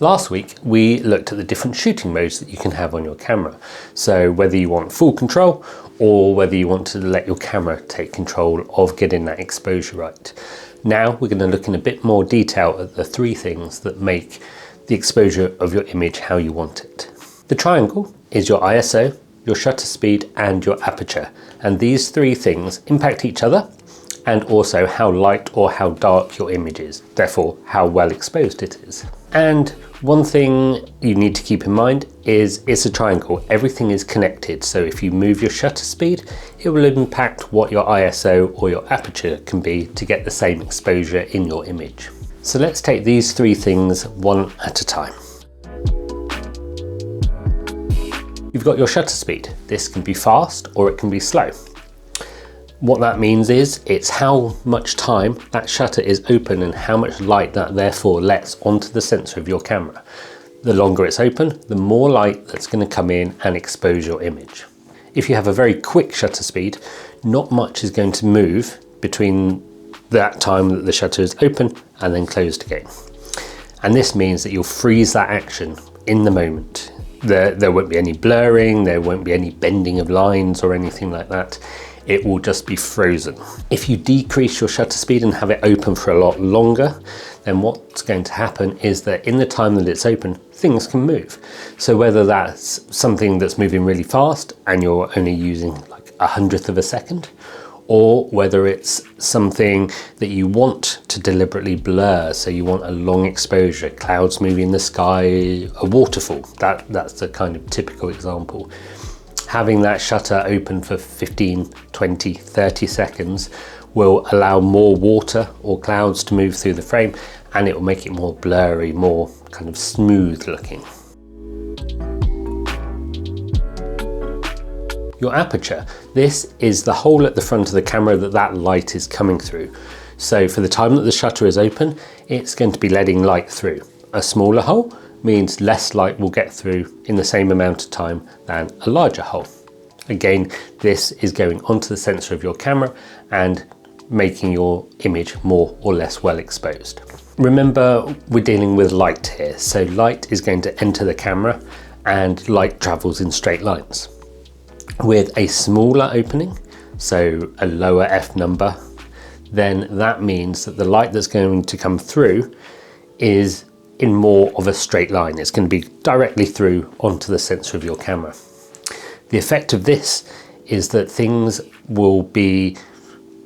Last week, we looked at the different shooting modes that you can have on your camera. So whether you want full control or whether you want to let your camera take control of getting that exposure right. Now we're going to look in a bit more detail at the three things that make the exposure of your image how you want it. The triangle is your ISO, your shutter speed and your aperture. And these three things impact each other and also how light or how dark your image is, therefore how well exposed it is. And one thing you need to keep in mind is it's a triangle. Everything is connected, so if you move your shutter speed, it will impact what your ISO or your aperture can be to get the same exposure in your image. So let's take these three things one at a time. You've got your shutter speed. This can be fast or it can be slow. What that means is it's how much time that shutter is open and how much light that therefore lets onto the sensor of your camera. The longer it's open, the more light that's going to come in and expose your image. If you have a very quick shutter speed, not much is going to move between that time that the shutter is open and then closed again. And this means that you'll freeze that action in the moment. There won't be any blurring, there won't be any bending of lines or anything like that. It will just be frozen. If you decrease your shutter speed and have it open for a lot longer, then what's going to happen is that in the time that it's open, things can move. So whether that's something that's moving really fast and you're only using like 1/100th of a second, or whether it's something that you want to deliberately blur, so you want a long exposure, clouds moving in the sky, a waterfall, that's the kind of typical example. Having that shutter open for 15, 20, 30 seconds will allow more water or clouds to move through the frame, and it will make it more blurry, more kind of smooth looking. Your aperture, this is the hole at the front of the camera that light is coming through. So for the time that the shutter is open, it's going to be letting light through. A smaller hole means less light will get through in the same amount of time than a larger hole. Again, this is going onto the sensor of your camera and making your image more or less well exposed. Remember, we're dealing with light here, so light is going to enter the camera and light travels in straight lines. With a smaller opening, so a lower f number, then that means that the light that's going to come through is in more of a straight line. It's going to be directly through onto the sensor of your camera. The effect of this is that things will be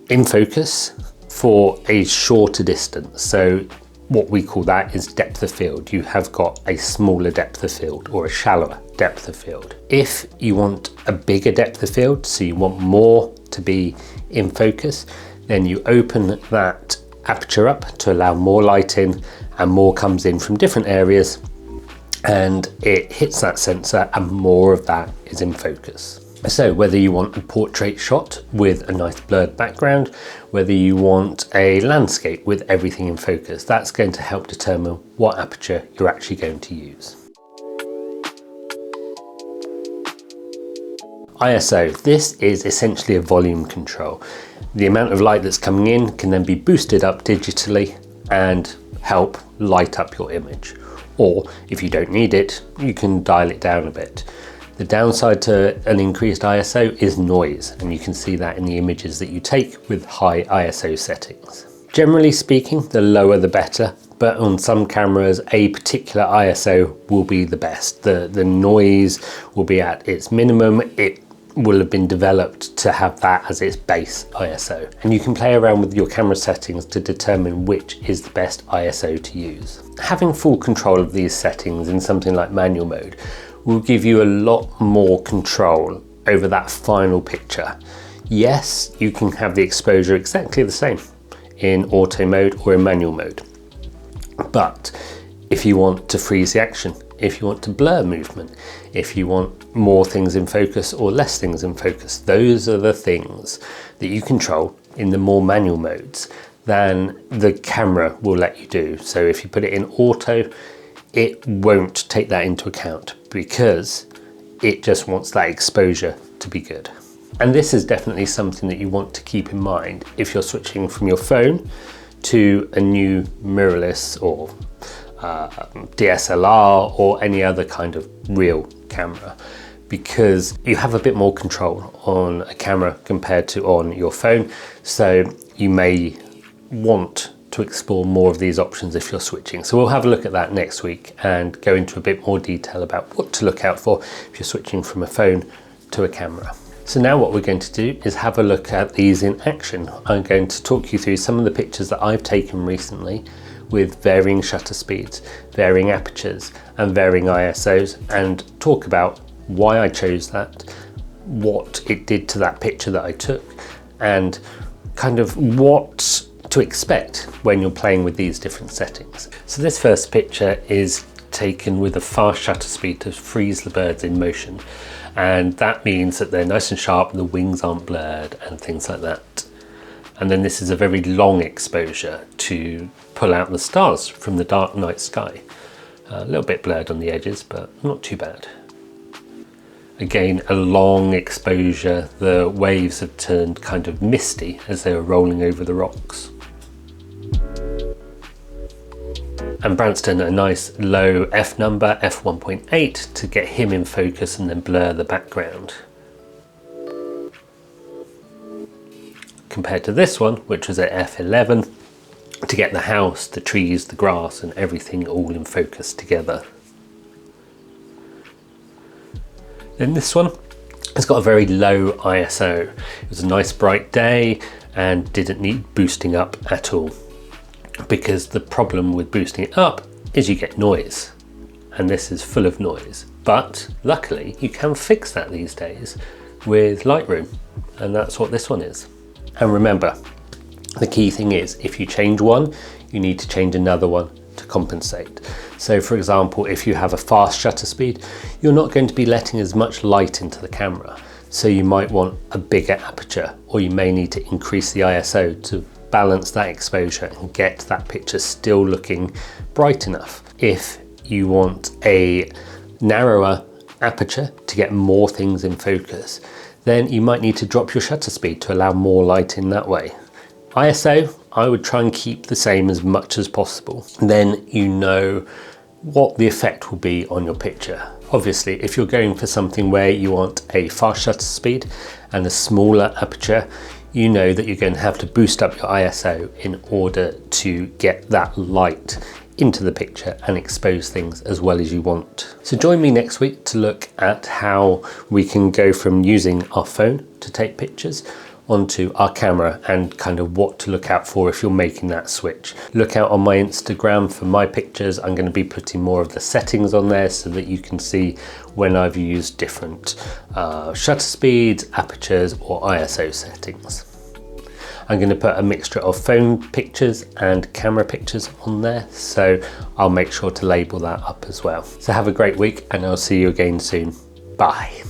in focus for a shorter distance. So what we call that is depth of field. You have got a smaller depth of field or a shallower depth of field. If you want a bigger depth of field, so you want more to be in focus, then you open that aperture up to allow more light in, and more comes in from different areas and it hits that sensor and more of that is in focus. So whether you want a portrait shot with a nice blurred background, whether you want a landscape with everything in focus, that's going to help determine what aperture you're actually going to use. ISO, this is essentially a volume control. The amount of light that's coming in can then be boosted up digitally and help light up your image. Or if you don't need it, you can dial it down a bit. The downside to an increased ISO is noise, and you can see that in the images that you take with high ISO settings. Generally speaking, the lower the better, but on some cameras a particular ISO will be the best. The noise will be at its minimum. It will have been developed to have that as its base ISO. And you can play around with your camera settings to determine which is the best ISO to use. Having full control of these settings in something like manual mode will give you a lot more control over that final picture. Yes, you can have the exposure exactly the same in auto mode or in manual mode. But if you want to freeze the action, if you want to blur movement, if you want more things in focus or less things in focus, those are the things that you control in the more manual modes than the camera will let you do. So if you put it in auto, it won't take that into account because it just wants that exposure to be good. And this is definitely something that you want to keep in mind if you're switching from your phone to a new mirrorless or DSLR or any other kind of real camera, because you have a bit more control on a camera compared to on your phone. So you may want to explore more of these options if you're switching. So we'll have a look at that next week and go into a bit more detail about what to look out for if you're switching from a phone to a camera. So now what we're going to do is have a look at these in action. I'm going to talk you through some of the pictures that I've taken recently with varying shutter speeds, varying apertures and varying ISOs, and talk about why I chose that, what it did to that picture that I took, and kind of what to expect when you're playing with these different settings. So this first picture is taken with a fast shutter speed to freeze the birds in motion, and that means that they're nice and sharp and the wings aren't blurred and things like that. And then this is a very long exposure to pull out the stars from the dark night sky. A little bit blurred on the edges, but not too bad. Again, a long exposure. The waves have turned kind of misty as they were rolling over the rocks. And Branston, a nice low f number, f1.8, to get him in focus and then blur the background. Compared to this one, which was at f11, to get the house, the trees, the grass and everything all in focus together. Then this one has got a very low ISO. It was a nice bright day and didn't need boosting up at all, because the problem with boosting it up is you get noise, and this is full of noise. But luckily you can fix that these days with Lightroom, and that's what this one is. And remember, the key thing is if you change one, you need to change another one to compensate. So for example, if you have a fast shutter speed, you're not going to be letting as much light into the camera. So you might want a bigger aperture, or you may need to increase the ISO to balance that exposure and get that picture still looking bright enough. If you want a narrower aperture to get more things in focus, then you might need to drop your shutter speed to allow more light in that way. ISO, I would try and keep the same as much as possible. Then you know what the effect will be on your picture. Obviously, if you're going for something where you want a fast shutter speed and a smaller aperture, you know that you're going to have to boost up your ISO in order to get that light into the picture and expose things as well as you want. So join me next week to look at how we can go from using our phone to take pictures onto our camera, and kind of what to look out for if you're making that switch. Look out on my Instagram for my pictures. I'm going to be putting more of the settings on there so that you can see when I've used different shutter speeds, apertures or ISO settings. I'm going to put a mixture of phone pictures and camera pictures on there, so I'll make sure to label that up as well. So have a great week and I'll see you again soon. Bye.